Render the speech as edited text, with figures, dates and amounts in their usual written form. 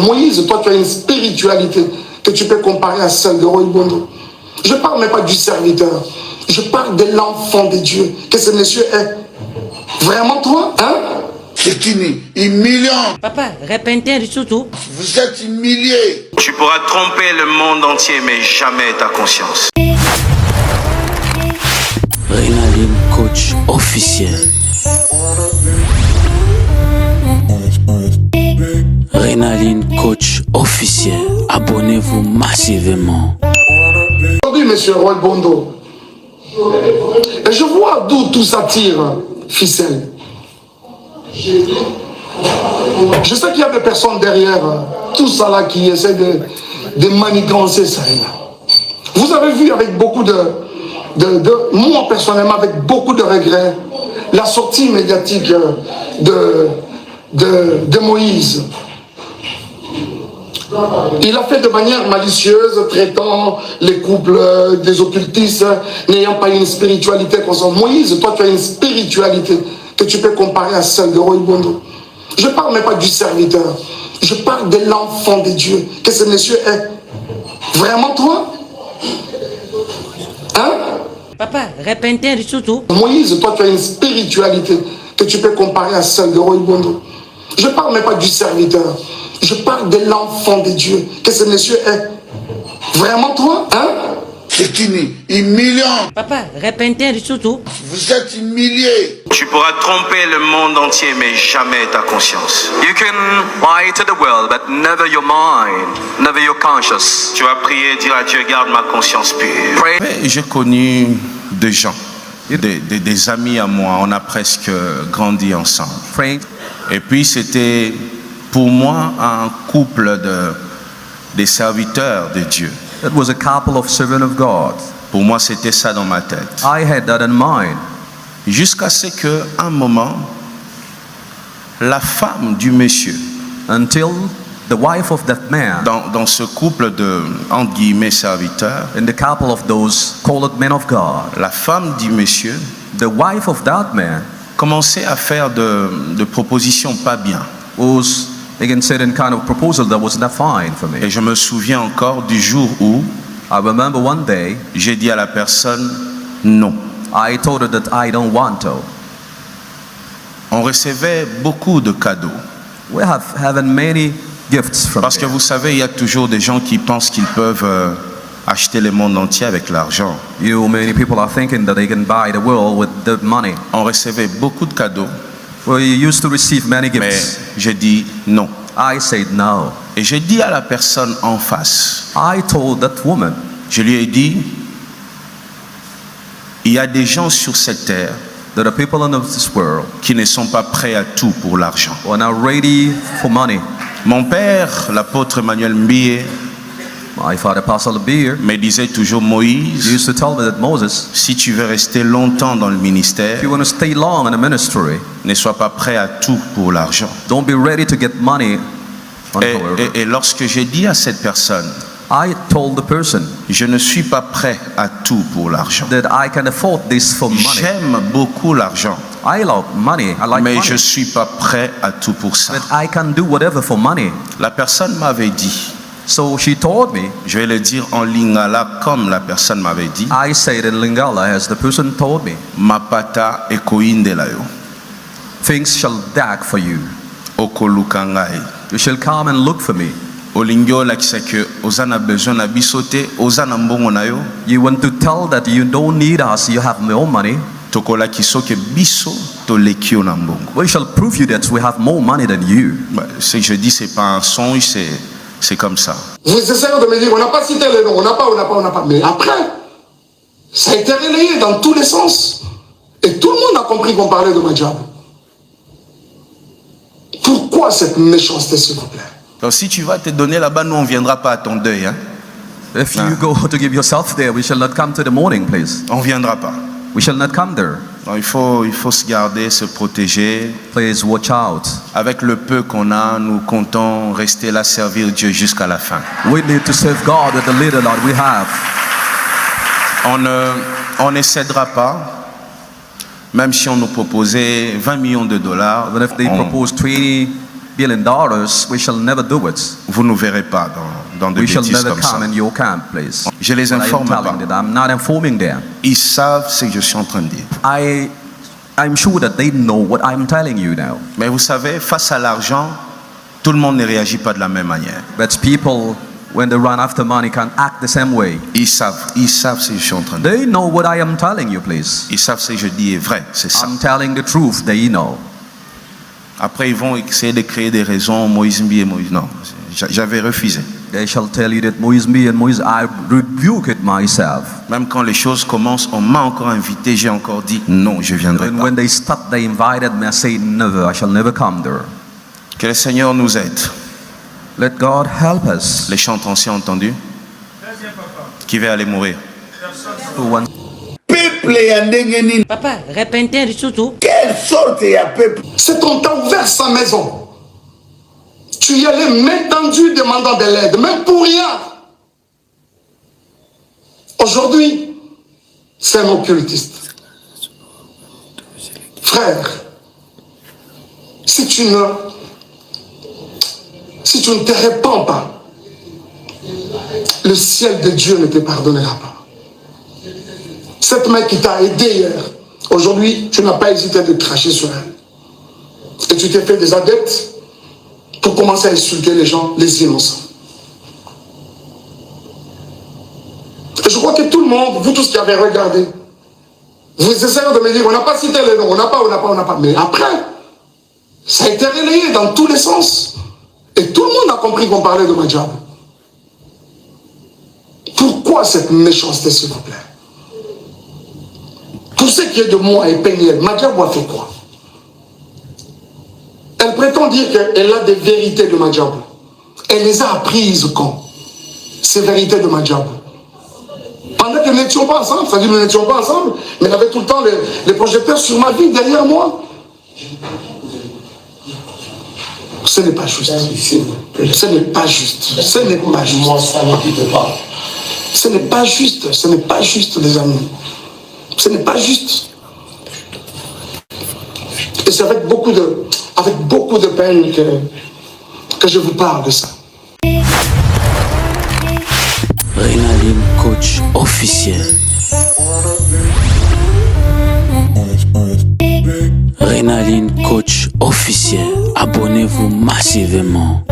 Moïse, toi tu as une spiritualité que tu peux comparer à celle de Roy Bondo. Je ne parle même pas du serviteur. Je parle de l'enfant de Dieu. Que ce monsieur est. Vraiment toi, hein? C'est humiliant. Papa, repentir du tout. Vous êtes humilié. Tu pourras tromper le monde entier, mais jamais ta conscience. Renaline, coach officiel. Renaline, coach officiel. Abonnez-vous massivement. Aujourd'hui, monsieur Roy Bondo, et je vois d'où tout ça tire, ficelle. Je sais qu'il y a des personnes derrière tout ça là qui essaient de manigancer ça et là. Vous avez vu avec beaucoup moi personnellement avec beaucoup de regrets, la sortie médiatique de Moïse. Il a fait de manière malicieuse, traitant les couples des occultistes, n'ayant pas une spiritualité constante. Moïse, toi tu as une spiritualité que tu peux comparer à celle de Roy Bondo. Je ne parle même pas du serviteur. Je parle de l'enfant de Dieu. Que ce monsieur est. Vraiment toi? Hein? Papa, repentir du tout. Moïse, toi tu as une spiritualité que tu peux comparer à celle de Roy Bondo. Je ne parle même pas du serviteur. Je parle de l'enfant de Dieu. Que ce monsieur est. Vraiment toi? Hein? C'est humiliant. Papa, repentir du tout. Vous êtes humilié. Tu pourras tromper le monde entier, mais jamais ta conscience. You can lie to the world, but never your mind, never your conscience. Tu vas prier, dire à Dieu, garde ma conscience pure. Pray. J'ai connu des gens, des amis à moi, on a presque grandi ensemble. Pray. Et puis c'était pour moi un couple des serviteurs de Dieu. It was a couple of servants of God. Pour moi c'était ça dans ma tête. I had that in mind. Jusqu'à ce qu'un moment, la femme du monsieur, Until the wife of that man, dans ce couple de, entre guillemets, serviteurs, in the couple of those called men of God, la femme du monsieur the wife of that man commençait à faire de propositions pas bien. was making certain kind of proposal that was not fine for me. Et je me souviens encore du jour où I remember one day j'ai dit à la personne non. I told her that I don't want to. On recevait beaucoup de cadeaux. We have having many gifts from Parce que there. vous savez, il y a toujours des gens qui pensent qu'ils peuvent acheter le monde entier avec l'argent. Many people are thinking that they can buy the world with the money. On recevait beaucoup de cadeaux, Well, you used to receive many mais gifts. j'ai dit non. I said no. Et j'ai dit à la personne en face, I told that woman, je lui ai dit, il y a des gens sur cette terre that the people in this world qui ne sont pas prêts à tout pour l'argent. are not ready for money. Mon père, l'apôtre Emmanuel Mbie, My father, Pastor Beer, me disait toujours, Moïse, used to tell me that Moses, si tu veux rester longtemps dans le ministère, if you want to stay long in the ministry, ne sois pas prêt à tout pour l'argent. don't be ready to get money on Et lorsque j'ai dit à cette personne, I told the person je ne suis pas prêt à tout pour l'argent. that I can afford this for money. J'aime beaucoup l'argent, I love money. I like mais money. je ne suis pas prêt à tout pour ça. But I can do whatever for money. La personne m'avait dit, So she told me, je vais le dire en lingala comme la personne m'avait dit, I said in Lingala as the person told me, mapata ekoindela yo, things shall dag for you. okoluka ngai. You shall come and look for me. Olingi olakisa ke oza na besoin na biso te, oza na mbongo na yo, You want to tell that you don't need us, you have no money. tokolakisa ke biso toleki yo na mbongo. We shall prove you that we have more money than you. Ce que je dis, c'est pas un songe, c'est comme ça. Vous essayez de me dire, on n'a pas cité les noms, on n'a pas. Mais après, ça a été relayé dans tous les sens. Et tout le monde a compris qu'on parlait de Madjab. Pourquoi cette méchanceté, s'il vous plaît? Donc si tu vas te donner là-bas, nous on viendra pas à ton deuil, hein? If you go to give yourself there, we shall not come to the morning, please. On viendra pas. We shall not come there. Donc il faut se garder, se protéger. Please watch out. Avec le peu qu'on a, nous comptons rester là, servir Dieu jusqu'à la fin. We need to serve God with the little that we have. On ne cédera pas, même si on nous proposait 20 millions de dollars. Even if they propose 20 billion, we shall never do it. Vous ne nous verrez pas dans de We shall bêtises never comme ça. come in your camp, please. Je les But I am informe pas. telling that I'm not informing them. Ils savent ce que je suis en train de dire. I'm sure that they know what I'm telling you now. Mais vous savez, face à l'argent, tout le monde ne réagit pas de la même manière. But people, when they run after money, can't act the same way. Ils savent ce que je suis en train de dire. They know what I am telling you, please. Ils savent ce que je dis est vrai, c'est ça. I'm telling the truth, they know. Après, ils vont essayer de créer des raisons, Moïse Mbi et Moïse. Non, j'avais refusé. They shall tell you that Moïse me and Moïse, I rebuke it myself. Même quand les choses commencent, on m'a encore invité, j'ai encore dit non, je viendrai And pas. when they stop, they invited me. I say never. I shall never come there. Que le Seigneur nous aide. Let God help us. Les chants anciens entendus. Qui va aller mourir? Who wants Peuple ya ndenge nini? Papa, repentin surtout. Quelle sorte ya peuple? C'est qu'on t'a ouvert sa maison. Tu y allais main tendue demandant de l'aide, même pour rien. Aujourd'hui, c'est un occultiste. Frère, si tu ne te répands pas, le ciel de Dieu ne te pardonnera pas. Cette main qui t'a aidé hier, aujourd'hui, tu n'as pas hésité de cracher sur elle. Et tu t'es fait des adeptes pour commencer à insulter les gens, les innocents. Et je crois que tout le monde, vous tous qui avez regardé, vous essayez de me dire, on n'a pas cité les noms, on n'a pas. Mais après, ça a été relayé dans tous les sens. Et tout le monde a compris qu'on parlait de Madjab. Pourquoi cette méchanceté, s'il vous plaît? Pour ce qui est de moi et Péniel, Madjab a fait quoi? Elle prétend dire qu'elle a des vérités de Madjab. Elle les a apprises quand? Ces vérités de Madjab. Pendant que nous n'étions pas ensemble, c'est-à-dire que nous n'étions pas ensemble, mais elle avait tout le temps les projecteurs sur ma vie, derrière moi. Ce n'est pas juste. Ce n'est pas juste. Ce n'est pas juste. Ce n'est pas juste. Ce n'est pas juste, les amis. Ce n'est pas juste. Et c'est avec beaucoup de peine que je vous parle de ça. Renaline Coach officiel. Renaline Coach officiel. Abonnez-vous massivement.